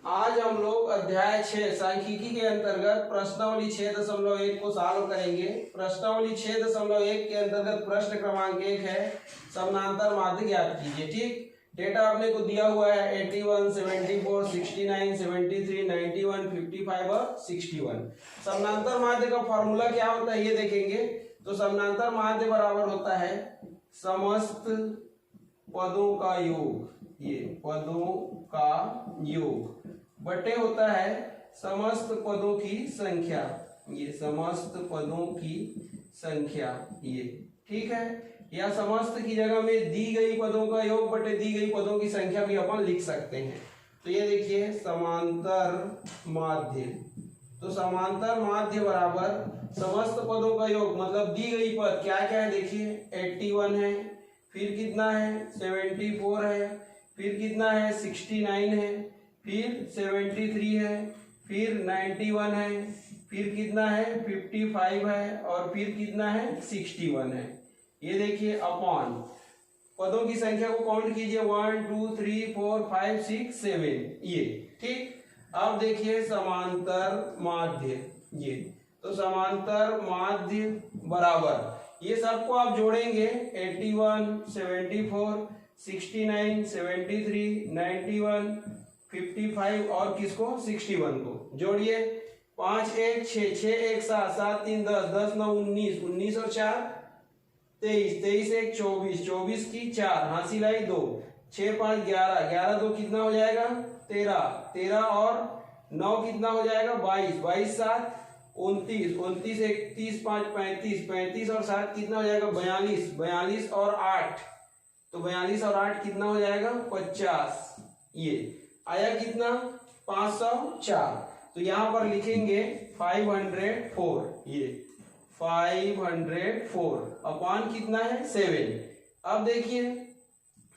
आज हम लोग अध्याय 6 सांख्यिकी के अंतर्गत प्रश्नावली 6.1 को सॉल्व करेंगे। प्रश्नावली 6.1 के अंतर्गत प्रश्न क्रमांक 1 है समानांतर माध्य ज्ञात कीजिए। ठीक, डेटा आपने को दिया हुआ है 81, 74, 69, 73, 91, 55 और 61। समानांतर माध्य का फॉर्मूला क्या होता है ये देखेंगे। तो समानांतर माध्य बराबर होता है समस्त पदों का योग, ये पदों का योग बटे होता है समस्त पदों की संख्या, ये समस्त पदों की संख्या, ये ठीक है। या समस्त की जगह में दी गई पदों का योग बटे दी गई पदों की संख्या भी अपन लिख सकते हैं। तो ये देखिए समांतर माध्य, तो समांतर माध्य बराबर समस्त पदों का योग मतलब दी गई पद क्या क्या है देखिए 81 है, फिर कितना है 74 है, फिर कितना है 69 है, फिर 73 है, फिर 91 है, फिर कितना है 55 है और फिर कितना है 61 है। ये देखिए अपॉन पदों की संख्या को काउंट कीजिए 1 2 3 4 5 6 7, ये ठीक। अब देखिए समांतर माध्य, ये तो समांतर माध्य बराबर ये सबको आप जोड़ेंगे 81, 74, 69, 73, 91, 55 और किसको 61 को जोड़िए। 5 1 6, 6 1 7, 7 3 10, 10 9 19, 19 और 4 23, 23 1 24, 24 की 4 हासिल लाई 2, 6 5 11, 11 2 कितना हो जाएगा 13, 13 और 9 कितना हो जाएगा 22, 22 7 29, 29 1 30 5 35, 35 और 7 कितना हो जाएगा 42, 42 और 8 तो 42 और 8 कितना हो जाएगा 50, ये आया कितना 504। तो यहाँ पर लिखेंगे 504, ये 504 अपॉन कितना है 7। अब देखिए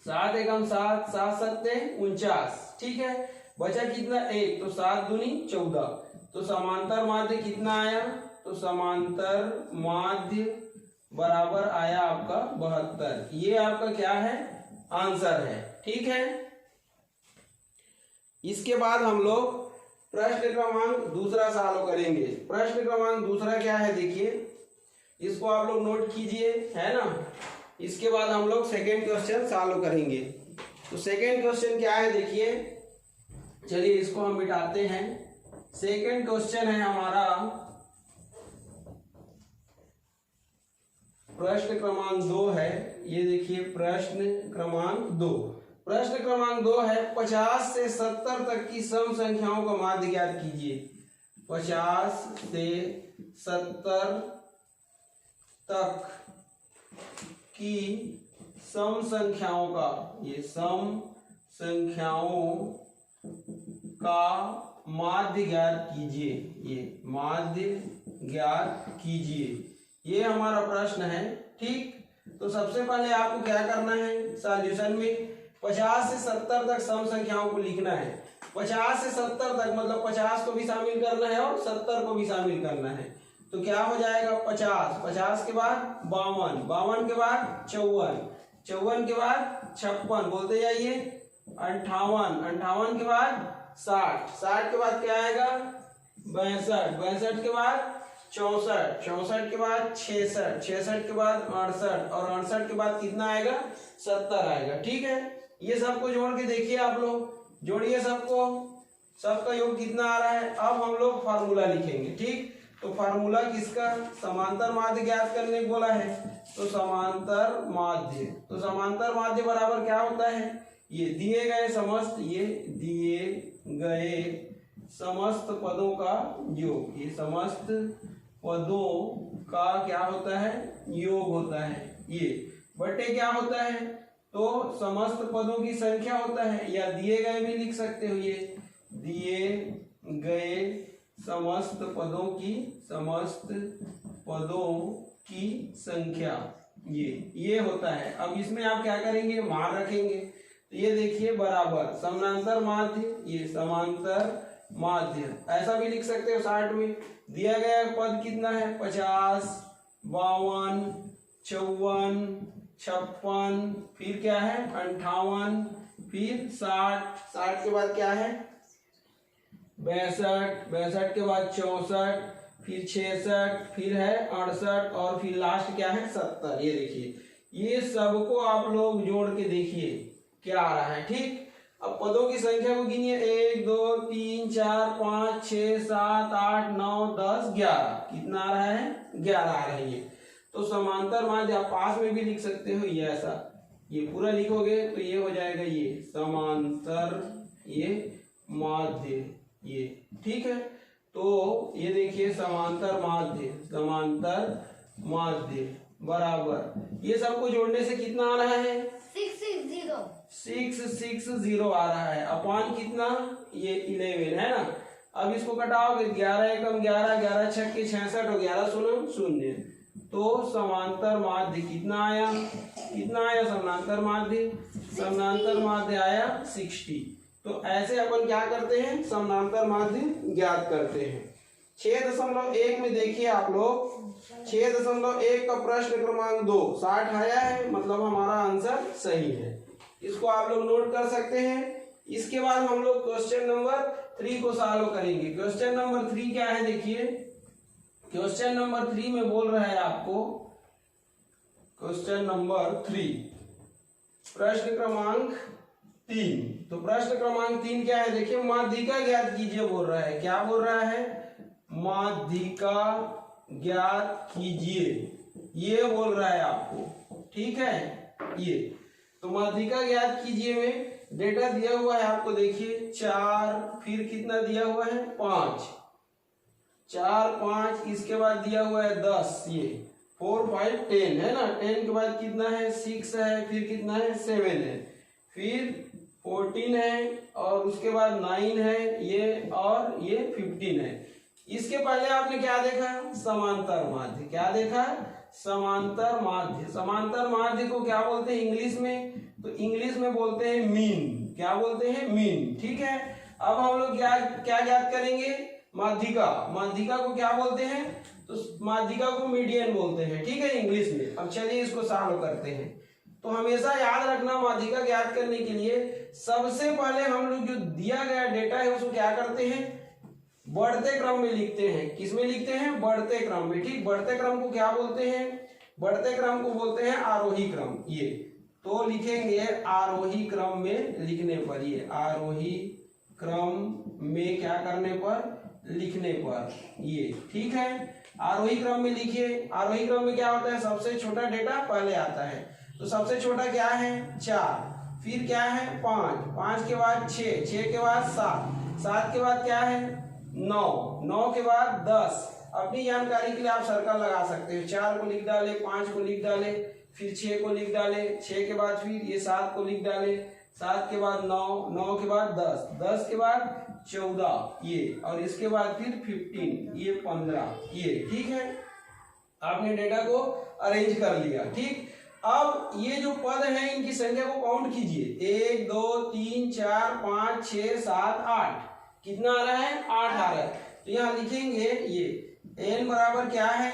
7 एकम 7, 7 सत्ते 49, ठीक है। बचा कितना 1, तो 7 दूनी 14। तो समांतर माध्य कितना आया, तो समांतर माध्य बराबर आया आपका 72। ये आपका क्या है आंसर है, ठीक है। इसके बाद हम लोग प्रश्न क्रमांक दूसरा सॉल्व करेंगे। प्रश्न क्रमांक दूसरा क्या है देखिए, इसको आप लोग नोट कीजिए, है ना। इसके बाद हम लोग सेकेंड क्वेश्चन सॉल्व करेंगे। तो सेकेंड क्वेश्चन क्या है देखिए, चलिए इसको हम मिटाते हैं। सेकेंड क्वेश्चन है हमारा प्रश्न क्रमांक 2 है। ये देखिए प्रश्न क्रमांक 2, प्रश्न क्रमांक 2 है 50 से 70 तक की सम संख्याओं का माध्य ज्ञात कीजिए। 50 से 70 तक की सम संख्याओं का, ये सम संख्याओं का माध्य ज्ञात कीजिए, ये माध्य ज्ञात कीजिए, ये हमारा प्रश्न है, ठीक। तो सबसे पहले आपको क्या करना है सॉल्यूशन में 50 से 70 तक सम संख्याओं को लिखना है। 50 से 70 तक मतलब 50 को भी शामिल करना है और 70 को भी शामिल करना है। तो क्या हो जाएगा 50, 50 के बाद 52, 52 के बाद 54, 54 के बाद 56 बोलते जाइए, 58, 58 के बाद 60, 60 के बाद क्या आएगा 62, 62 के बाद 64, 64 के बाद 66, 66 के बाद 68 और 68 के बाद कितना आएगा 70 आएगा, ठीक है। ये सबको जोड़ के देखिए, आप लोग जोड़िए सबको, सबका योग कितना आ रहा है। अब हम लोग फार्मूला लिखेंगे, ठीक। तो फार्मूला किसका, समांतर माध्य ज्ञात करने को बोला है, तो समांतर माध्य, तो समांतर माध्य बराबर क्या होता है, ये दिए गए समस्त, ये दिए गए समस्त पदों का योग, ये समस्त पदों का क्या होता है योग होता है, ये बटे क्या होता है, तो समस्त पदों की संख्या होता है, या दिए गए भी लिख सकते हो, ये दिए गए समस्त पदों की, समस्त पदों की संख्या, ये होता है। अब इसमें आप क्या करेंगे मान रखेंगे। तो ये देखिए बराबर समांतर माध्य, ये समांतर माध्य ऐसा भी लिख सकते हो 60 में दिया गया पद कितना है 50, 52, 54, 56, फिर क्या है 58, फिर 60, 60 के बाद क्या है 62, 62 के बाद 64, फिर 66, फिर है 68 और फिर लास्ट क्या है 70। ये देखिए, ये सबको आप लोग जोड़ के देखिए क्या आ रहा है। ठीक, अब पदों की संख्या को गिनिए, 1 2 3 4 5 6 7 8 9 10 11। कितना आ रहा है? 11 आ रही है। तो समांतर माध्य आप पास में भी लिख सकते हो, ये ऐसा, ये पूरा लिखोगे तो ये हो जाएगा ये समांतर ये माध्य ये। ठीक है, तो ये देखिए समांतर माध्य, समांतर माध्य बराबर ये सबको जोड़ने से कितना आ रहा है? 660 आ रहा है। अपान कितना? ये 11 है ना। अब इसको घटाओगे, 11 एकम 11, 11 छक्के 66 और 11 16 0। तो समांतर माध्य कितना आया? कितना आया समांतर माध्य? समांतर माध्य आया 60। तो ऐसे अपन क्या करते हैं? समांतर माध्य ज्ञात करते हैं। 6.1 में देखिए आप लोग, 6.1 का प्रश्न क्रमांक 2 60 आया है, मतलब हमारा आंसर सही है। इसको आप लोग नोट कर सकते हैं। इसके बाद हम लोग क्वेश्चन नंबर 3 को सॉल्व करेंगे। क्वेश्चन नंबर 3 क्या है? देखिए, क्वेश्चन नंबर 3 में बोल रहा है आपको, क्वेश्चन नंबर 3 प्रश्न क्रमांक 3। तो प्रश्न क्रमांक 3 क्या है? देखिए, माध्यिका ज्ञात कीजिए बोल रहा है। क्या बोल रहा है? माध्यिका ज्ञात कीजिए, ये बोल रहा है आपको। ठीक है, ये तो माध्यिका ज्ञात कीजिए में डेटा दिया हुआ है आपको। देखिए 4, फिर कितना दिया हुआ है? 5, 4 5, इसके बाद दिया हुआ है 10, ये 4 5 10 है ना। 10 के बाद कितना है? 6 है, फिर कितना है? 7 है, फिर 14 है और उसके बाद 9 है ये, और ये 15 है। इसके पहले आपने क्या देखा? समांतर माध्य। क्या देखा? समांतर माध्य। समांतर माध्य को क्या बोलते हैं इंग्लिश में? तो इंग्लिश में बोलते हैं मीन। क्या बोलते हैं? मीन। ठीक है, अब हम लोग क्या क्या ज्ञात करेंगे? माध्यिका। माध्यिका को क्या बोलते हैं? तो माध्यिका को मीडियन बोलते हैं। ठीक है, इंग्लिश में। अब चलिए इसको सॉल्व करते हैं। तो हमेशा याद रखना, माध्यिका ज्ञात करने के लिए सबसे पहले हम लोग जो दिया गया डेटा है उसको क्या करते हैं? बढ़ते क्रम में लिखते हैं। किस में लिखते हैं? बढ़ते क्रम में। ठीक, बढ़ते क्रम को क्या बोलते हैं? बढ़ते क्रम को बोलते हैं आरोही क्रम। ये तो लिखेंगे आरोही क्रम में लिखने पर, ये आरोही क्रम में क्या करने पर? लिखने पर, ये। ठीक है, आरोही क्रम में लिखिए। आरोही क्रम में क्या होता है? सबसे छोटा डेटा पहले आता है। तो सबसे छोटा क्या है? 4, फिर क्या है? 5, 5 के बाद 6, 6 के बाद 7, 7 के बाद क्या है? 9, 9 के बाद 10। अपनी जानकारी के लिए आप सर्कल लगा सकते हो। 4 को लिख डाले, 5 को लिख डाले, फिर 6 को लिख डाले, 6 के बाद फिर ये 7 को लिख डाले, 7 के बाद 9, 9 के बाद 10, 10 के बाद 14 ये, और इसके बाद फिर 15 ये 15 ये। ठीक है, आपने डेटा को अरेंज कर लिया। ठीक, अब ये जो पद हैं इनकी संख्या को काउंट कीजिए। 1 2 3 4 5 6 7 8। कितना आ रहा है? 8 आ रहा है। तो यहाँ लिखेंगे ये n बराबर क्या है?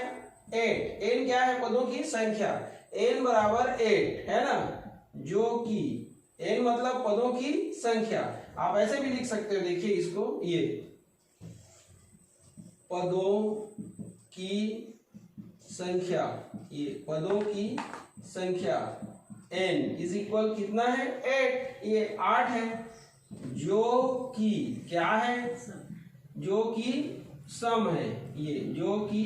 8। n क्या है? पदों की संख्या। n बराबर 8 है ना, जो कि n मतलब पदों की संख्या। आप ऐसे भी लिख सकते हो, देखिए इसको, ये पदों की संख्या, ये पदों की संख्या n इज इक्वल कितना है? 8। ये 8 है, जो कि क्या है? जो कि सम है, ये जो कि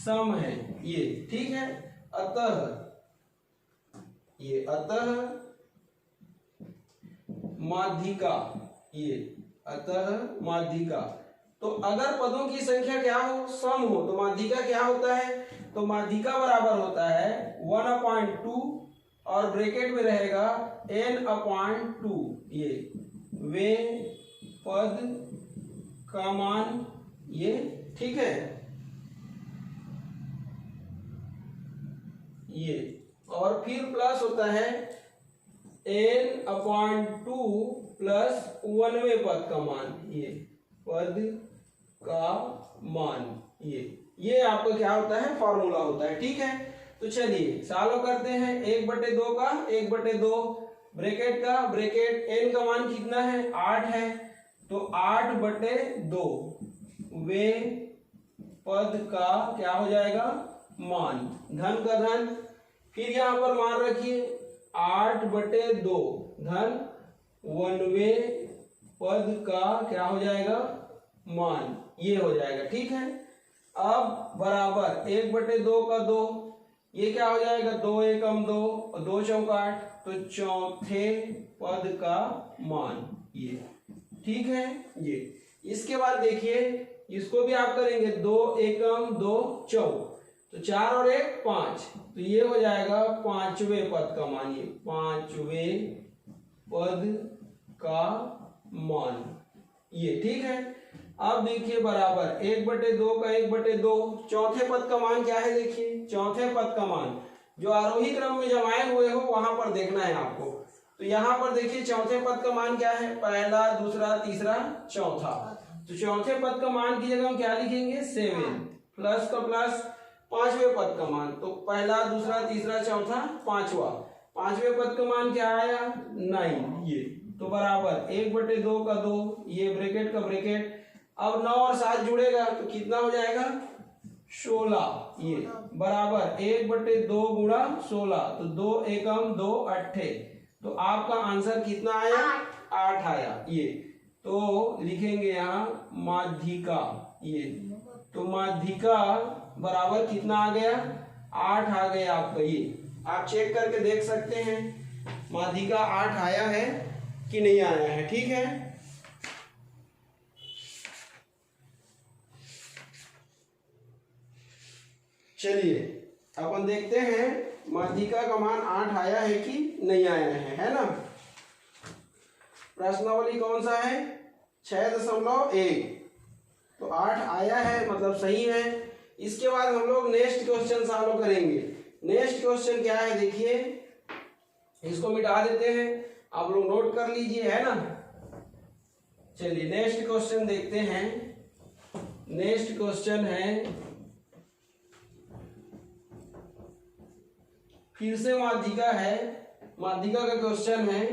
सम है ये। ठीक है, अतः ये, अतः माध्यिका, ये अतः माध्यिका। तो अगर पदों की संख्या क्या हो? सम हो, तो माध्यिका क्या होता है? तो माध्यिका बराबर होता है 1/2 और ब्रैकेट में रहेगा n/2। ये वे पद का मान, ये। ठीक है, ये, और फिर प्लस होता है n/2 प्लस 1वें पद का मान, ये पद का मान, ये आपका क्या होता है? फॉर्मूला होता है। ठीक है, तो चलिए सॉल्व करते हैं। 1/2 का 1/2 ब्रैकेट का, ब्रैकेट n का मान कितना है? 8 है, तो 8/2 वे पद का क्या हो जाएगा, मान। धन का धन, फिर यहां पर मान रखिए 8/2 धन 1वें पद का क्या हो जाएगा, मान, ये हो जाएगा। ठीक है, अब बराबर 1/2 का 2, ये क्या हो जाएगा, 2 एकम 2 और 2 चौका 8, तो चौथे पद का मान ये। ठीक है, ये। इसके बाद देखिए इसको भी आप करेंगे, 2 एकम 2 चौक, तो 4 और 1 5, तो ये हो जाएगा 5वें पद का मान, ये 5वें पद का मान, ये। ठीक है, अब देखिए बराबर 1/2 का 1/2, चौथे पद का मान क्या है, देखिए चौथे पद का मान जो आरोही क्रम में जमाए हुए हो वहां पर देखना है आपको। तो यहाँ पर देखिए चौथे पद का मान क्या है, पहला, दूसरा, तीसरा, चौथा। तो चौथे पद का मान की जगह हम क्या लिखेंगे, 7, प्लस का प्लस, 5वें पद का मान, तो पहला, दूसरा, तीसरा, चौथा, 5वां, 5वें पद का मान क्या आया, 9, ये। तो बराबर 1/2 का 2, ये ब्रैकेट का ब्रैकेट, अब 9 और 7 जुड़ेगा तो कितना हो जाएगा, 16, ये बराबर 1/2 गुणा 16, तो 2 एकम 2 अट्ठे, तो आपका आंसर कितना आया, 8 आया, ये। तो लिखेंगे यहाँ माध्यिका, ये। तो माध्यिका बराबर कितना आ गया, 8 आ गया आपका, ये आप चेक करके देख सकते हैं माध्यिका 8 आया है कि नहीं आया है। ठीक है, चलिए अपन देखते हैं माध्यिका का मान 8 आया है कि नहीं आया है ना। प्रश्नावली कौन सा है, 6.1, तो 8 आया है मतलब सही है। इसके बाद हम लोग नेक्स्ट क्वेश्चन सॉल्व करेंगे। नेक्स्ट क्वेश्चन क्या है, देखिए इसको मिटा देते हैं, आप लोग नोट कर लीजिए, है ना। चलिए नेक्स्ट क्वेश्चन देखते हैं। नेक्स्ट क्वेश्चन है, फिर से माध्यिका है, माध्यिका का क्वेश्चन है,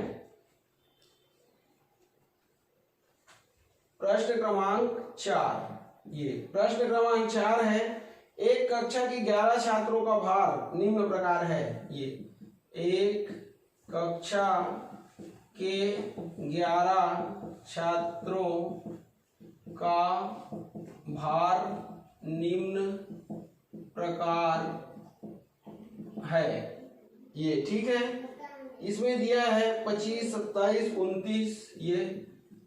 प्रश्न क्रमांक 4। ये प्रश्न क्रमांक 4 है। एक कक्षा के 11 छात्रों का भार निम्न प्रकार है। ये एक कक्षा के 11 छात्रों का भार निम्न प्रकार है, ये। ठीक है, इसमें दिया है 25, 27, 29, ये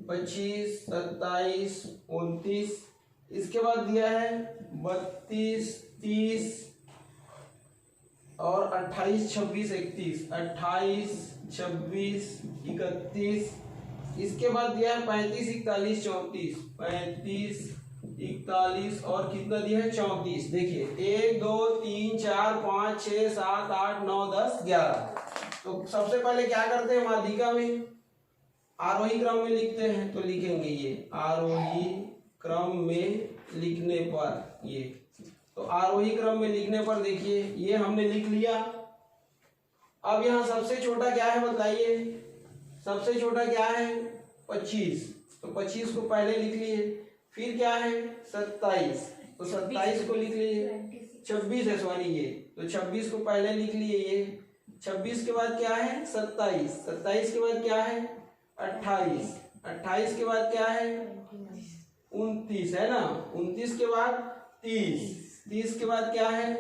25, 27, 29। इसके बाद दिया है 32, 30 और 28, 26, 31, 28, 26, 31। इसके बाद दिया है 35, 41, 34, 35, 41 और कितना दिया है, 34। देखिए 1, 2, 3, 4, 5, 6, 7, 8, 9, 10, 11। तो सबसे पहले क्या करते हैं, माध्यिका में आरोही क्रम में लिखते हैं, तो लिखेंगे ये आरोही क्रम में लिखने पर, ये। तो आरोही क्रम में लिखने पर देखिए ये हमने लिख लिया। अब यहाँ सबसे छोटा क्या है बताइए, सबसे छोटा क्या है, 25, तो 25 को पहले लिख लिए। फिर क्या है 27, तो 27 को लिख लिए। 26 है, सॉरी, ये, तो 26 को पहले लिख लिए, ये। 26 के बाद क्या है 27, 27 के बाद क्या है 28, 28 के बाद क्या है 29, है ना। 29 के बाद 30, 30 के बाद क्या है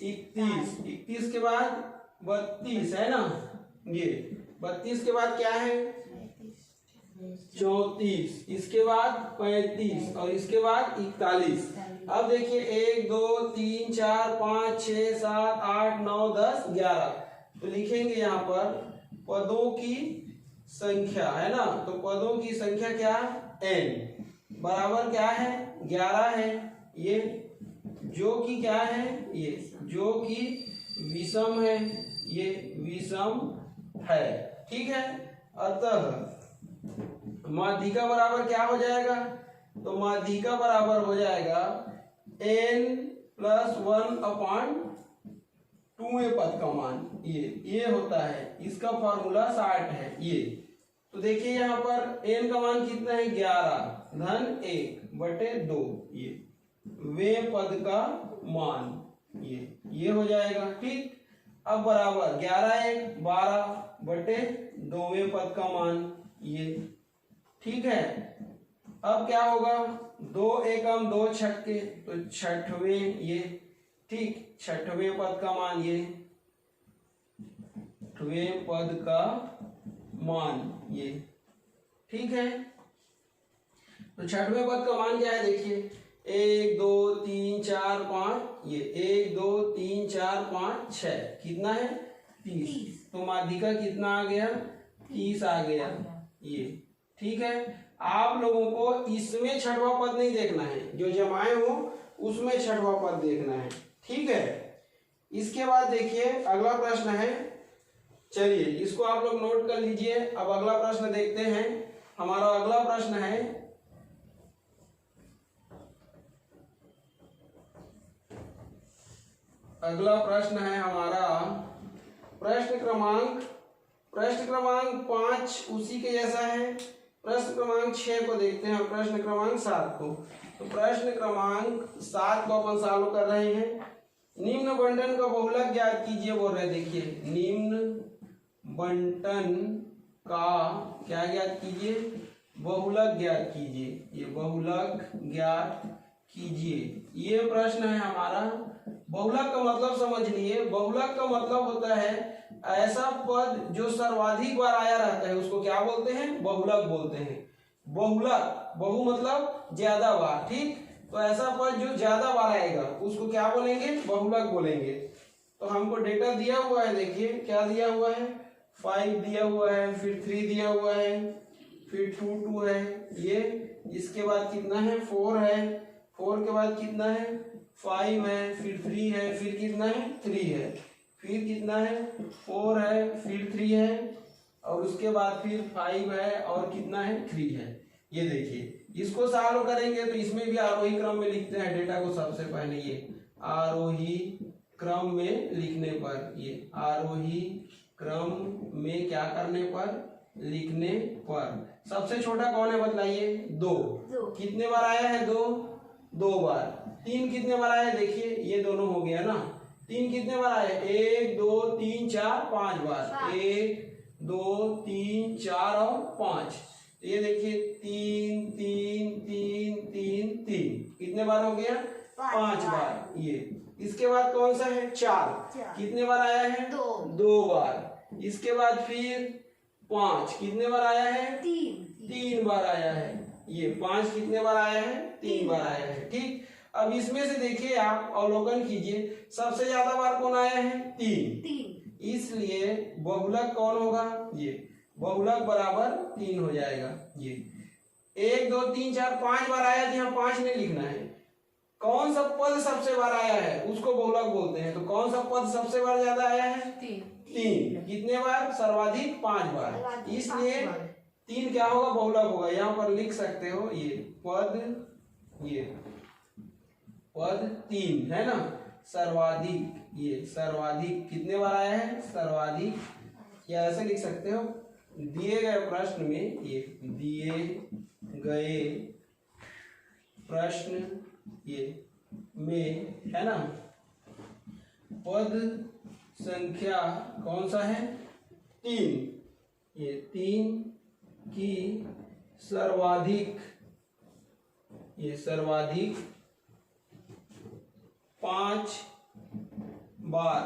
31, 31 के बाद 32, है ना। ये 32 के बाद क्या है 34, इसके बाद 35 और इसके बाद 41। अब देखिए 1, 2, 3, 4, 5, 6, 7, 8, 9, 10, 11। तो लिखेंगे यहाँ पर पदों की संख्या, है ना। तो पदों की संख्या क्या, n बराबर क्या है 11 है, ये, जो कि क्या है, ये, जो कि विषम है, ये विषम है। ठीक है, अतः माध्यिका बराबर क्या हो जाएगा, तो माध्यिका बराबर हो जाएगा n+1/2 पद का मान, ये होता है। इसका फॉर्मूला 60 है, ये तो देखिए यहाँ पर n का मान कितना है 11 धन 1/2 ये वे पद का मान ये हो जाएगा। ठीक, अब बराबर 11 1 12/2वें पद का मान ये। ठीक है, अब क्या होगा 2 एकम 2 छक्के तो छठवें ये। ठीक, छठवें पद का मान ये, छठवें पद का मान ये। ठीक है, तो छठवें पद का मान क्या है देखिए 1 2 3 4 5 ये 1 2 3 4 5 6 कितना है 30। तो माध्यिका कितना आ गया 30 आ गया ये। ठीक है, आप लोगों को इसमें छठवां पद नहीं देखना है, जो जमाए हो उसमें छठवां पद देखना है। ठीक है, इसके बाद देखिए अगला प्रश्न है, चलिए इसको आप लोग नोट कर लीजिए। अब अगला प्रश्न देखते हैं। हमारा अगला प्रश्न है हमारा प्रश्न क्रमांक 5 उसी के जैसा है। प्रश्न क्रमांक 6 को देखते हैं और प्रश्न क्रमांक 7 को। तो प्रश्न क्रमांक 7 को अपन सॉल्व कर रहे हैं। निम्न बंटन का बहुलक ज्ञात कीजिए बोल रहे। देखिए निम्न बंटन का क्या ज्ञात कीजिए बहुलक ज्ञात कीजिए। ये बहुलक ज्ञात कीजिए, ये प्रश्न है हमारा। बहुलक का मतलब समझ लिए। बहुलक का मतलब होता है ऐसा पद जो सर्वाधिक बार आया रहता है, उसको क्या बोलते हैं बहुलक बोलते हैं। बहुलक, बहु मतलब ज्यादा बार। ठीक, तो ऐसा पद जो ज्यादा बार आएगा उसको क्या बोलेंगे बहुलक बोलेंगे। तो हमको डेटा दिया हुआ है, देखिए क्या दिया हुआ है 5 दिया हुआ है, फिर 3 दिया हुआ है, फिर 2 2 है ये। इसके बाद कितना है 4 है, 4 के बाद कितना है 5 है, फिर 3 है, फिर कितना है 3 है, फिर कितना है 4 है, फिर 3 है, और उसके बाद फिर 5 है और कितना है 3 है। ये देखिए इसको सॉल्व करेंगे तो इसमें भी आरोही क्रम में लिखते हैं डेटा को। सबसे पहले ये आरोही क्रम में लिखने पर, ये आरोही क्रम में क्या करने पर लिखने पर सबसे छोटा कौन है बताइए 2। कितने बार आया है 2 बार। 3 कितने बार आया है देखिए, ये दोनों हो गया ना। 3 कितने बार आया 1 2 3 4 5 बार, 1 2 3 4 और 5। ये देखिए 3 3 3 3 3 कितने बार हो गया 5 बार ये। इसके बाद कौन सा है 4, कितने बार आया है 2 बार। इसके बाद फिर 5 कितने बार आया है 3 बार आया है ये। 5 कितने बार आया है 3 बार आया है। ठीक, अब इसमें से देखिए आप अवलोकन कीजिए सबसे ज्यादा बार कौन आया है 3, इसलिए बहुलक कौन होगा ये बहुलक बराबर 3 हो जाएगा ये। 1 2 3 4 5 बार आया तो यहाँ 5 नहीं लिखना है। कौन सा पद सबसे बार आया है उसको बहुलक बोलते हैं। तो कौन सा पद सबसे बार ज्यादा आया है 3। कितने बार सर्वाधिक 5 बार, इसलिए 3 क्या होगा बहुलक होगा। यहाँ पर लिख सकते हो ये पद 3 है ना। सर्वाधिक, ये सर्वाधिक कितने बार आया है सर्वाधिक, या ऐसे लिख सकते हो दिए गए प्रश्न में, ये दिए गए प्रश्न ये में है ना पद संख्या कौन सा है 3। ये 3 की सर्वाधिक, ये सर्वाधिक 5 बार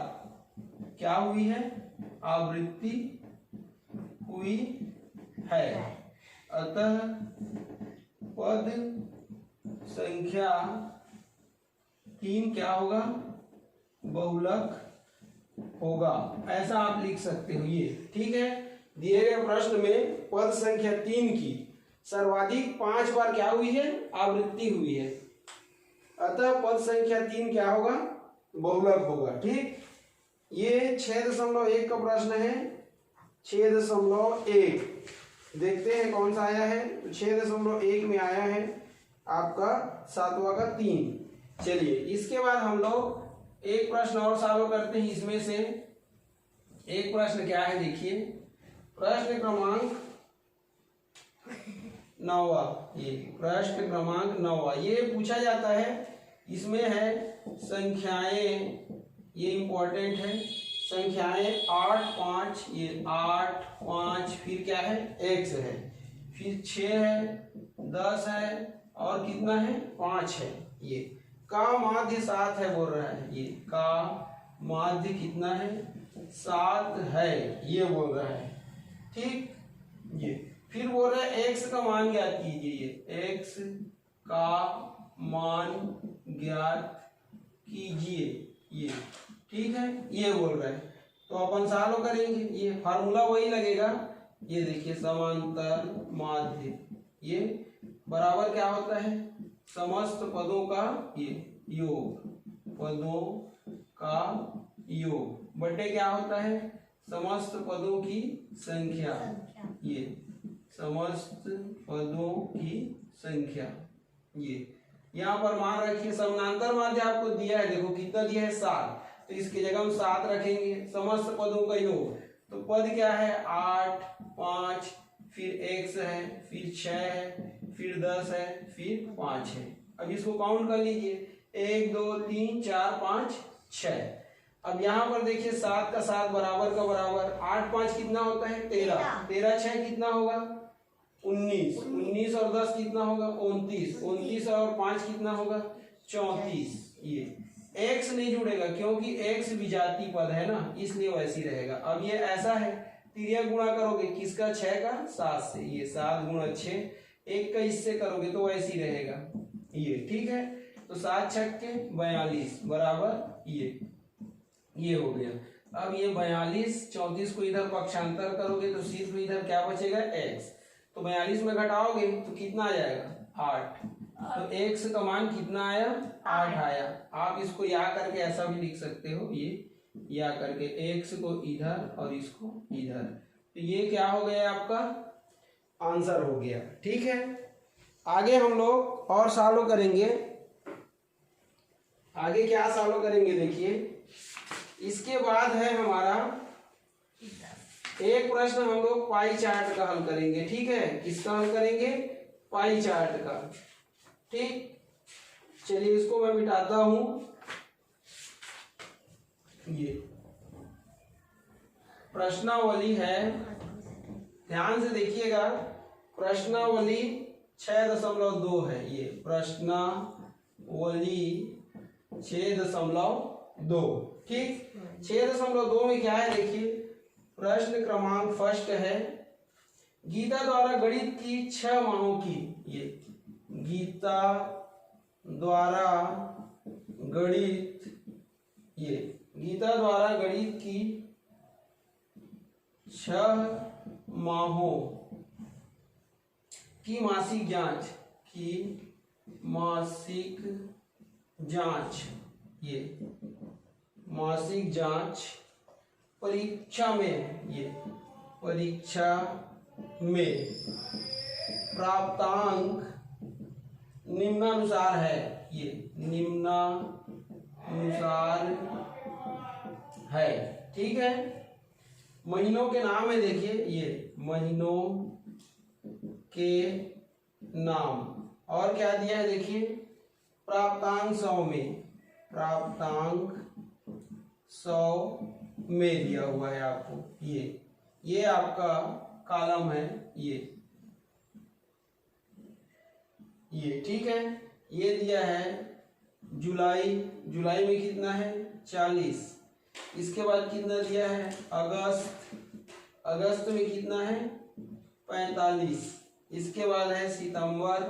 क्या हुई है आवृत्ति हुई है। अतः पद संख्या 3 क्या होगा बहुलक होगा, ऐसा आप लिख सकते हो ये। ठीक है, दिए गए प्रश्न में पद संख्या 3 की सर्वाधिक 5 बार क्या हुई है आवृत्ति हुई है, अतः पद संख्या 3 क्या होगा बहुलक होगा। ठीक, ये 6.1 का प्रश्न है। 6.1 देखते हैं कौन सा आया है। 6.1 में आया है आपका 7वां का 3। चलिए इसके बाद हम लोग एक प्रश्न और सॉल्व करते हैं। इसमें से एक प्रश्न क्या है देखिए, प्रश्न क्रमांक 9वां, ये प्रश्न क्रमांक 9वां। ये पूछा जाता है, इसमें है संख्याएं, ये इंपॉर्टेंट है, संख्याएं 8 5, ये 8 5, फिर क्या है x है, फिर 6 है, 10 है और कितना है 5 है। ये का माध्य 7 है बोल रहा है, ये का माध्य कितना है 7 है, ये बोल रहा है। ठीक, ये फिर बोल रहा है x का मान ज्ञात कीजिए, x का मान ज्ञात कीजिए, ये ठीक है, ये बोल रहा है। तो अपन सॉल्व करेंगे, ये फार्मूला वही लगेगा। ये देखिए समांतर माध्य, ये बराबर क्या होता है समस्त पदों का ये योग, पदों का योग बटे क्या होता है समस्त पदों की संख्या, ये समस्त पदों की संख्या। ये यहाँ पर मान रखिए समांतर माध्य आपको दिया है, देखो कितना दिया है 7, तो इसकी जगह हम 7 रखेंगे। समस्त पदों का योग, तो पद क्या है 8 5, फिर x है, फिर 6 है, फिर 10 है, फिर 5 है। अब इसको काउंट कर लीजिए, 1 2 3 4 5 6। अब यहाँ पर देखिए 7 का 7 बराबर का बराबर, 8 5 कितना होता है 13, 13 6 कितना होगा 19, 19 और 10 कितना होगा 29, 29 और 5 कितना होगा 34। ये x नहीं जुड़ेगा क्योंकि x विजातीय पद है ना, इसलिए वैसी रहेगा। अब ये ऐसा है, तिर्या गुणा करोगे किसका 6 का 7 से, ये 7 गुणा 6, 1 का इससे करोगे तो वैसी रहेगा, ये ठीक है। तो 7 छक्के 42 बराबर ये हो गया। अब ये 42 34 को इधर पक्षांतर करोगे तो सिर्फ इधर क्या बचेगा x, तो 42 में घटाओगे तो कितना आ जाएगा 8, तो x का मान कितना आया 8 आया। आप इसको या करके ऐसा भी लिख सकते हो, ये या करके x को इधर और इसको इधर, तो ये क्या हो गया आपका आंसर हो गया। ठीक है, आगे हम लोग और सॉल्व करेंगे। आगे क्या सॉल्व करेंगे देखिए, इसके बाद है हमारा एक प्रश्न हम लोग पाई चार्ट का हल करेंगे। ठीक है, किसका हल करेंगे पाई चार्ट का। ठीक, चलिए इसको मैं मिटाता हूं। ये प्रश्नावली है, ध्यान से देखिएगा, प्रश्नावली 6.2 है। ये प्रश्नावली 6.2। ठीक, 6.2 में क्या है देखिए, प्रश्न क्रमांक फर्स्ट है, गीता द्वारा गणित की 6 माहों की, ये गीता द्वारा गणित, ये गीता द्वारा गणित की 6 माहों की मासिक जांच, की मासिक जांच, ये मासिक जांच परीक्षा में, ये परीक्षा में प्राप्तांक निम्नानुसार है, ये निम्नानुसार है। ठीक है, महीनों के नाम है देखिए, ये महीनों के नाम, और क्या दिया है देखिए प्राप्तांक 100 में, प्राप्तांक 100 में दिया हुआ है आपको। ये आपका कॉलम है, ये ठीक है। ये दिया है जुलाई, जुलाई में कितना है 40, इसके बाद कितना दिया है अगस्त, अगस्त में कितना है 45, इसके बाद है सितंबर,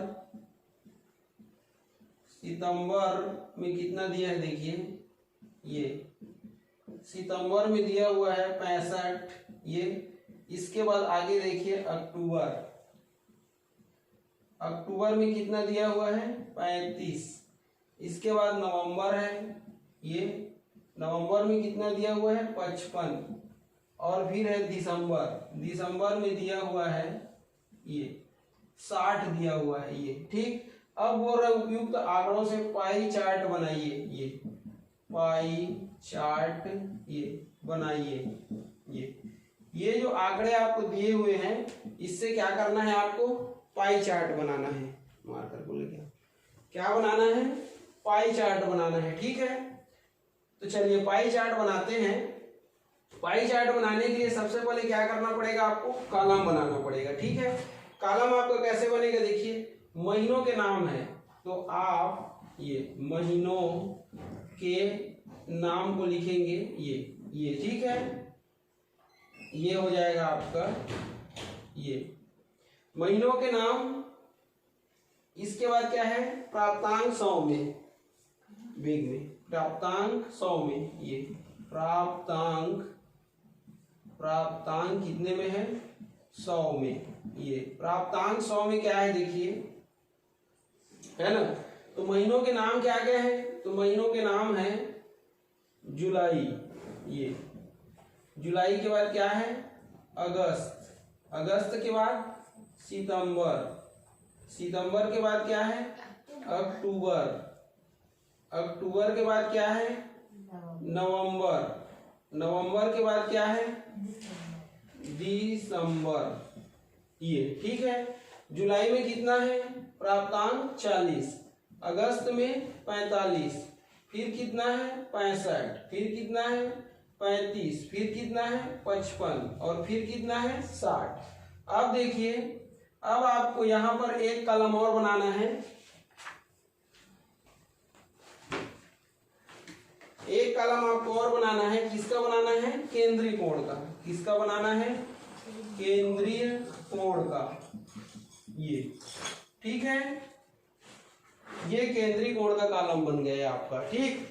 सितंबर में कितना दिया है देखिए, ये सितंबर में दिया हुआ है 65, ये इसके बाद आगे देखिए अक्टूबर, अक्टूबर में कितना दिया हुआ है 35, इसके बाद नवंबर है, ये नवंबर में कितना दिया हुआ है 55, और फिर है दिसंबर, दिसंबर में दिया हुआ है ये 60 दिया हुआ है ये। ठीक, अब बोल रहा है उपयुक्त आंकड़ों से पाई चार्ट बनाइए, ये पाई चार्ट ये बनाइए। ये जो आंकड़े आपको दिए हुए हैं, इससे क्या करना है आपको पाई चार्ट बनाना है, मार्कर को लेके क्या बनाना है, पाई चार्ट बनाना है। ठीक है, तो चलिए पाई चार्ट बनाते हैं। पाई चार्ट बनाने के लिए सबसे पहले क्या करना पड़ेगा, आपको कॉलम बनाना पड़ेगा। ठीक है, कॉलम आपका कैसे बनेगा, देखिए महीनों के नाम है तो आप ये महीनों के नाम को लिखेंगे ये ठीक है, ये हो जाएगा आपका ये महीनों के नाम। इसके बाद क्या है, प्राप्तांक 100 में, वेग में प्राप्तांक 100 में, ये प्राप्तांक कितने में है, 100 में। ये प्राप्तांक 100 में क्या है देखिए, है ना। तो महीनों के नाम क्या क्या है, तो महीनों के नाम है जुलाई, ये जुलाई के बाद क्या है अगस्त, अगस्त के बाद सितंबर, सितंबर के बाद क्या है अक्टूबर, अक्टूबर के बाद क्या है नवंबर, नवंबर के बाद क्या है दिसंबर। ये ठीक है, जुलाई में कितना है प्राप्तांक 40, अगस्त में 45, फिर कितना है 65, फिर कितना है 35, फिर कितना है 55 और फिर कितना है 60। अब देखिए, अब आपको यहां पर एक कॉलम और बनाना है, एक कॉलम आपको और बनाना है। किसका बनाना है, केंद्रीय कोण का। किसका बनाना है, केंद्रीय कोण का। ये ठीक है, ये केंद्रीय कोण का कॉलम बन गया आपका। ठीक,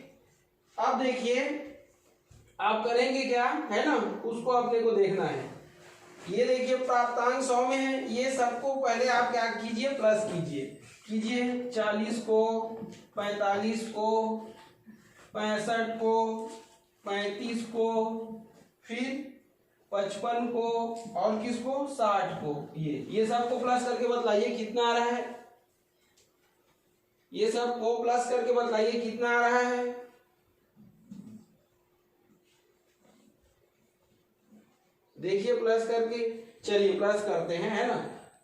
अब देखिए आप करेंगे क्या है ना, उसको अपने को देखना है। ये देखिए प्राप्तांक 100 में है, ये सबको पहले आप क्या कीजिए प्लस कीजिए 40 को, 45 को, 65 को, 35 को, फिर 55 को और किसको 60 को। ये सबको प्लस करके बतलाइए कितना आ रहा है, ये सबको प्लस करके बतलाइए कितना आ रहा है। देखिए प्लस करके, चलिए प्लस करते हैं, है ना।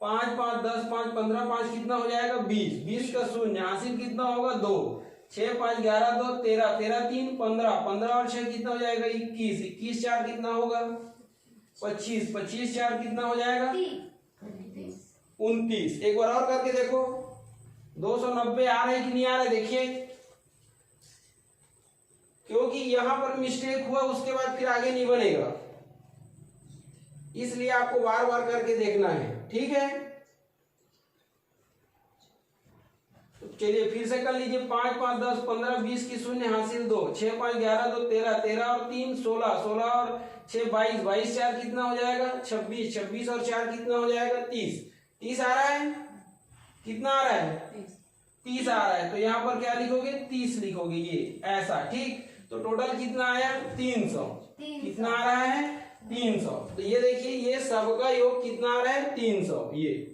5 5 10 5 15 5 कितना हो जाएगा 20, 20 का शून्य, हासिल कितना होगा 2, 6 5 11 2 13, 13 3 15, 15 और 6 कितना हो जाएगा 21, 21 4 कितना होगा 25, 25 4 कितना हो जाएगा 29। एक बार और करके देखो 290 आ रहा है कि नहीं आ रहा है, देखिए क्योंकि यहां पर मिस्टेक हुआ उसके बाद फिर आगे नहीं बनेगा, इसलिए आपको बार बार करके देखना है। ठीक है, तो चलिए फिर से कर लीजिए। 5 5 10 15 20 की शून्य हासिल 2, 6 5 11 2 13, 13 और 3 16, 16 और 6 22, 22 4 कितना हो जाएगा 26, 26 और 4 कितना हो जाएगा 30, 30 आ रहा है, कितना आ रहा है 30 आ रहा है। तो यहाँ पर क्या लिखोगे 30 लिखोगे, ये ऐसा। ठीक, तो टोटल कितना आया 300, कितना आ रहा है 300। तो ये देखिए ये सबका योग कितना आ रहा है 300। ये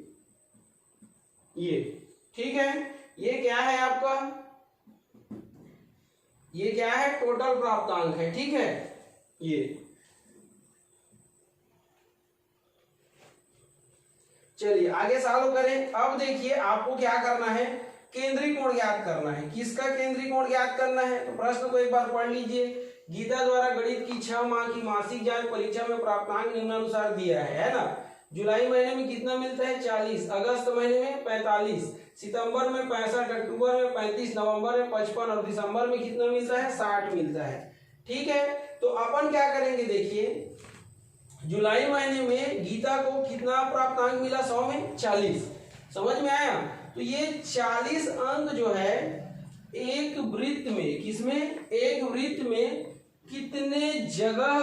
ठीक है, ये क्या है आपका, ये क्या है टोटल प्राप्तांक है। ठीक है, ये चलिए आगे सॉल्व करें। अब देखिए आपको क्या करना है, केंद्रीय कोण ज्ञात करना है। किसका केंद्रीय कोण ज्ञात करना है, तो प्रश्न को एक बार पढ़ लीजिए। गीता द्वारा गणित की 6 माह की मासिक जांच परीक्षा में प्राप्तांक निम्नानुसार दिया है ना। जुलाई महीने में कितना मिलता है 40, अगस्त महीने में 45, सितंबर में 65, अक्टूबर में 35, नवंबर में 55 और दिसंबर में कितना मिलता है 60 मिलता है। ठीक है, तो अपन क्या करेंगे, देखिए जुलाई महीने में गीता को कितना प्राप्तांक मिला 100 में 40, समझ में आया। तो ये 40 अंक जो है एक वृत्त में, किसमें, एक वृत्त में कितने जगह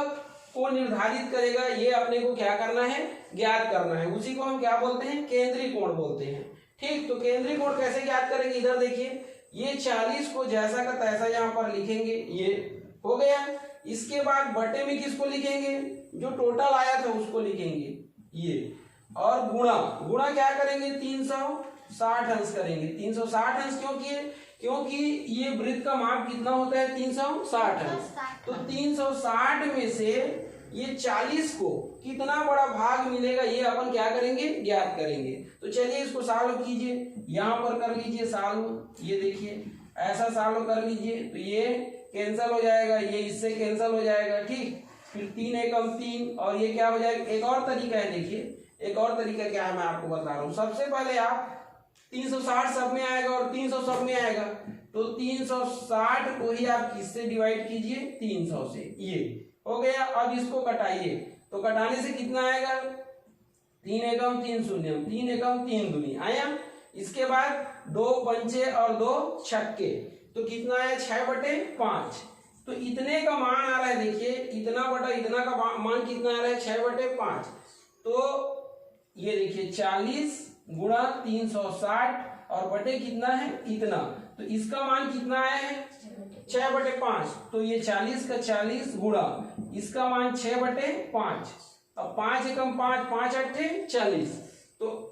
को निर्धारित करेगा, ये अपने को क्या करना है ज्ञात करना है। उसी को हम क्या बोलते हैं केंद्रीय कोण बोलते हैं। ठीक, तो केंद्रीय कोण कैसे ज्ञात करेंगे, इधर देखिए ये 40 को जैसा का तैसा यहाँ पर लिखेंगे, ये हो गया। इसके बाद बटे में किसको लिखेंगे, जो टोटल आया था उसको लिखेंगे ये, और गुणा, गुणा क्या करेंगे 360 अंश करेंगे। 360 अंश क्यों किए, क्योंकि ये वृत्त का माप कितना होता है 360 अंश। तो 360 में से ये 40 को कितना बड़ा भाग मिलेगा ये अपन क्या करेंगे, ज्ञात करेंगे। तो चलिए इसको सॉल्व कीजिए, यहाँ पर कर लीजिए सॉल्व। ये देखिए ऐसा सॉल्व कर लीजिए तो ये कैंसिल हो जाएगा, ये इससे कैंसिल हो जाएगा, ठीक। फिर 3 एकम 3 और ये क्या हो जाएगा। एक और तरीका है, देखिए एक और तरीका क्या है मैं आपको बता रहा हूँ। सबसे पहले आप 360 सब में आएगा और 300 सब में आएगा, तो 360 को ही आप किससे डिवाइड कीजिए, 300 से। ये हो गया। अब इसको कटाइए, तो कटाने से कितना आएगा, 3 एकम 3 शून्य, 3 एकम 3 दूनी आया। इसके बाद 2 पंचे और 2 छक्के, तो कितना आया 6/5। तो इतने का मान आ रहा है, देखिए इतना बटा इतना का मान कितना आ रहा है, 6/5। तो ये देखिए 40 गुणा 360 और बटे कितना है, इतना। तो इसका मान कितना आया है, 6/5। तो ये 40 का 40 गुणा इसका मान 6/5। अब 5 एकम 5, 5 अट्ठे 40, तो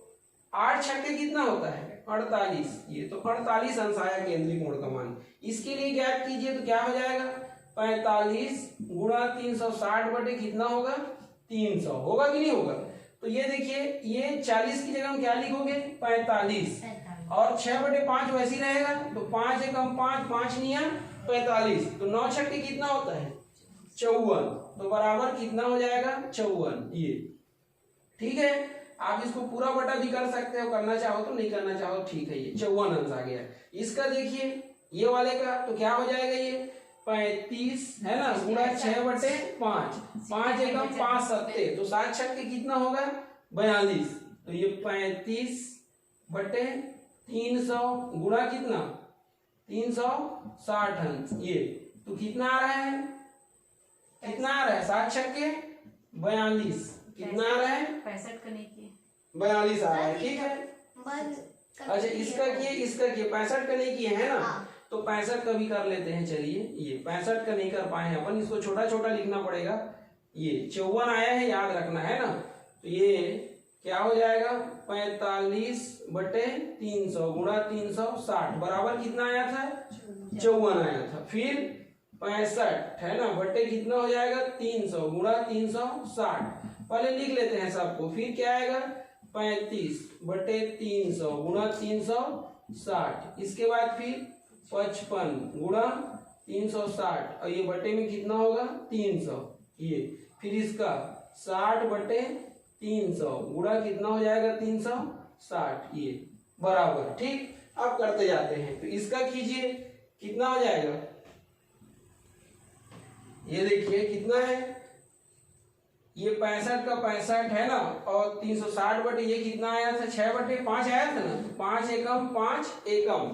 8 छक्के कितना होता है, 48। ये तो 48 अंश आया केंद्रीय कोण का मान। इसके लिए ज्ञात कीजिए तो क्या हो जाएगा, 45 गुणा 360 बटे कितना होगा, 300 होगा कि नहीं होगा। तो ये देखिए ये 40 की जगह हम क्या लिखोगे, 45 और 6/5 वैसे ही रहेगा। तो 5 एकम 5, 5 निया 45, तो 9 छक्के कितना होता है, 54। तो बराबर कितना हो जाएगा, 54। ये ठीक है। आप इसको पूरा बटा भी कर सकते हो, करना चाहो तो, नहीं करना चाहो ठीक है। ये 54 अंश आ गया। इसका देखिए ये वाले का तो क्या हो जाएगा, ये 35 है ना, गुणा 6/5, 5 एकम 5 सत्ते, तो 7 छक्के कितना होगा, 42। तो ये 35/300 गुणा कितना, 360 अंश। ये तो कितना आ रहा है, कितना आ रहा है, 7 छक्के 42, कितना आ रहा है, 65 का नहीं किए, 42 आ रहा है, ठीक है। अच्छा इसका किए, इसका किए, 65 का नहीं किए है ना, तो 65 का भी कर लेते हैं। चलिए ये 65 का नहीं कर पाए हैं अपन, इसको छोटा छोटा लिखना पड़ेगा। ये 54 आया है, याद रखना है ना। तो ये क्या हो जाएगा, 45/300 गुणा 360 बराबर कितना आया था, 54 आया था। फिर 65 है ना, बटे कितना हो जाएगा, 300 गुणा 360। पहले लिख लेते हैं सबको, फिर क्या आएगा, 35/300 गुणा 360। इसके बाद फिर 55 गुणा 360 और ये बटे में कितना होगा, 300। ये फिर इसका 60/300 गुणा कितना हो जाएगा, 360। ये बराबर, ठीक। अब करते जाते हैं, तो इसका कीजिए कितना हो जाएगा, ये देखिए कितना है, ये 65 का 65 है ना, और 360 बटे ये कितना आया था, 6/5 आया था ना। तो 5 एकम 5 एकम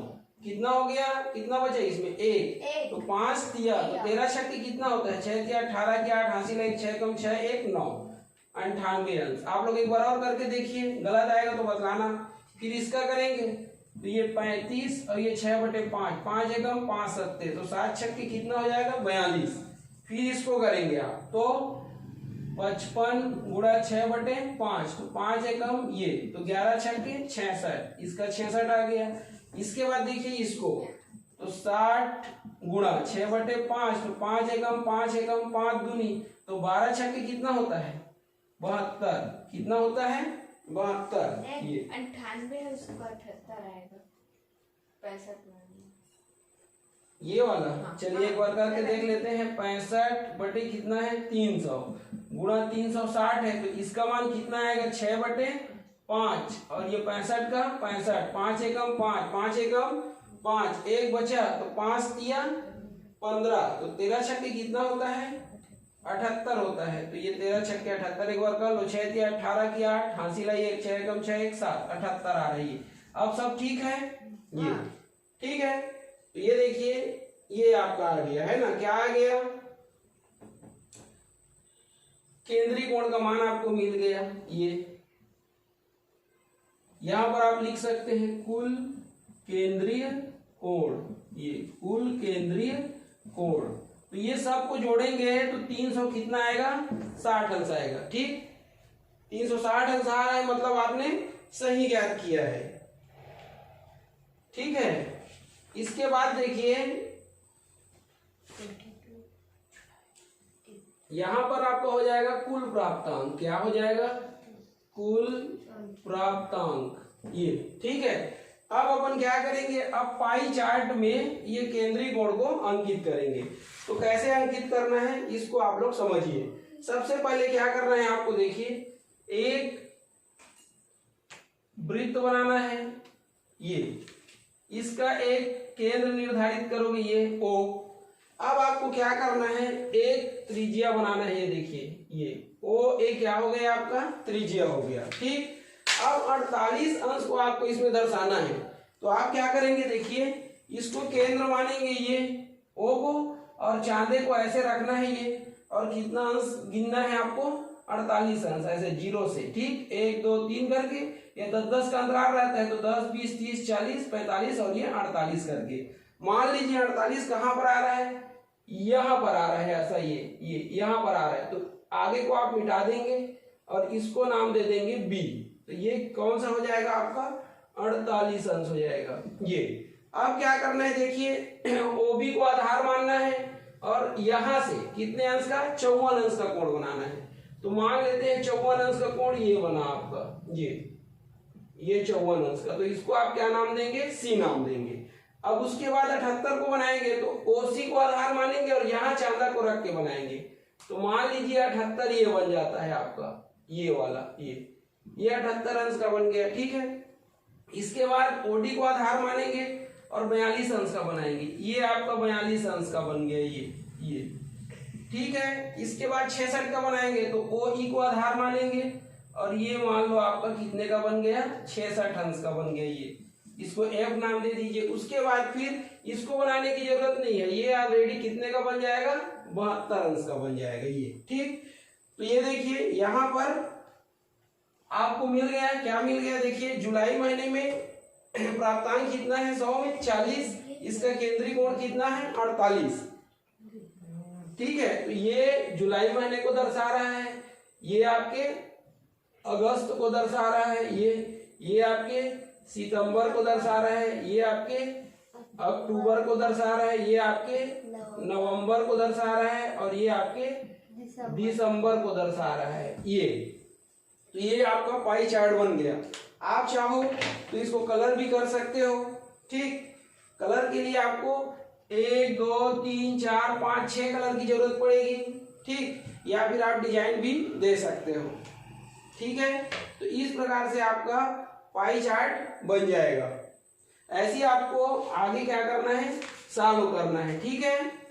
कितना हो गया, कितना बचा इसमें, 1। तो 5 दिया तो 13 छक्के कितना होता है, 6 दिया 18 की 8 हासिल है, 6 कम 6 1 9, 98 अंश। आप लोग एक बार और करके देखिए, गलत आएगा तो बतलाना। फिर इसका करेंगे तो ये 35 और ये 6/5, 5 एकम 5 सत्ते, तो 7 छक्के कितना हो जाएगा, 42। फिर इसको करेंगे आप तो 55 गुणा 6/5, तो 5 एकम ये, तो 11 छक्के 66, इसका 66 आ गया। इसके बाद देखिए इसको, तो 60 गुणा 6/5, तो 5 एकम 5 एकम 5 दूनी, तो 12 छक्के कितना होता है, 72। कितना होता है, 72। ये 98 उसको 78 आएगा, 65 ये वाला। चलिए एक बार करके देख लेते हैं। 65 बटे कितना है, 300 गुणा 360 है, तो इसका मान कितना आएगा, 6/5 और ये 65 का 65, 5 एकम 5, 5 एकम 5, 1 बचा तो 5 दिया 15, तो 13 छक्के कितना होता है, 78 होता है। तो ये 13 छक्के 78, एक बार कर लो, 6 दिया 18 की 8 हासिल है, 1 6 एकम 6 1 7, 78 आ रही है। अब सब ठीक है, ये ठीक है। तो ये देखिए ये आपका आ गया है ना, क्या आ गया, केंद्रीय कोण का मान आपको मिल गया। ये यहां पर आप लिख सकते हैं कुल केंद्रीय कोण, ये कुल केंद्रीय कोण। तो ये सब को जोड़ेंगे तो 300 कितना आएगा, 60 अंश आएगा, ठीक। 360 अंश आ रहा है, मतलब आपने सही ज्ञात किया है, ठीक है। इसके बाद देखिए यहाँ पर आपका हो जाएगा कुल प्राप्तांक। क्या हो जाएगा? कुल प्राप्तांक। ये ठीक है। अब अपन क्या करेंगे, अब पाई चार्ट में ये केंद्रीय कोण को अंकित करेंगे। तो कैसे अंकित करना है इसको आप लोग समझिए। सबसे पहले क्या करना है आपको, देखिए एक वृत्त बनाना है, ये इसका एक केंद्र निर्धारित करोगे, ये O। अब आपको क्या करना है, एक त्रिज्या बनाना है, ये देखिए ये OA क्या हो गया आपका, त्रिज्या हो गया। ठीक, अब 48 अंश को आपको इसमें दर्शाना है। तो आप क्या करेंगे, देखिए इसको केंद्र मानेंगे ये O को, और चांदे को ऐसे रखना है ये, और कितना अंश गिनना है आपको, 48 अंश, ऐसे 0 से। ठीक, 1 2 3 करके, ये 10-10 का अंतराल रहता है, तो 10 20 30 40 45 और ये 48 करके। मान लीजिए 48 कहाँ पर आ रहा है, यहाँ पर आ रहा है, ऐसा ये यहाँ पर आ रहा है। तो आगे को आप मिटा देंगे और इसको नाम दे देंगे B। तो ये कौन सा हो जाएगा आपका, 48 अंश हो जाएगा ये। अब क्या करना है, देखिए OB को आधार मानना है, और यहां से कितने अंश का, 54 अंश का कोण बनाना है। तो मान लेते हैं 54 अंश का कोण ये बना आपका, ये 54 अंश का। तो इसको आप क्या नाम देंगे, C नाम देंगे। अब उसके बाद 78 को बनाएंगे, तो OC को आधार मानेंगे और यहाँ चांदा को रख के बनाएंगे। तो मान लीजिए 78 ये बन जाता है आपका, ये वाला, ये 78 अंश का बन गया। ठीक है, इसके बाद OD को आधार मानेंगे और 42 अंश का बनाएंगे, ये आपका 42 अंश का बन गया ये। ठीक है, इसके बाद 66 का बनाएंगे, तो OE को आधार मानेंगे और ये मान लो आपका कितने का बन गया, 66 अंश का बन गया ये। इसको F नाम दे दीजिए। उसके बाद फिर इसको बनाने की जरूरत नहीं है, ये ऑलरेडी कितने का बन जाएगा, 72 अंश का बन जाएगा ये। ठीक, तो ये देखिए यहाँ पर आपको मिल गया, क्या मिल गया, देखिए जुलाई महीने में प्राप्तांक कितना है, 100 में 40, इसका केंद्रीय कोण कितना है, 48। ठीक है, तो ये जुलाई महीने को दर्शा रहा है, ये आपके अगस्त को दर्शा रहा है, ये आपके सितंबर को दर्शा रहा है, ये आपके अक्टूबर को दर्शा रहा है, ये आपके नवंबर को दर्शा रहा है, और ये आपके दिसंबर को दर्शा रहा है ये। तो ये आपका पाई चार्ट बन गया। आप चाहो तो इसको कलर भी कर सकते हो। ठीक, कलर के लिए आपको 1 2 3 4 5 6 कलर की जरूरत पड़ेगी। ठीक, या फिर आप डिजाइन भी दे सकते हो। ठीक है, तो इस प्रकार से आपका पाई चार्ट बन जाएगा। ऐसे आपको आगे क्या करना है, सॉल्व करना है। ठीक है।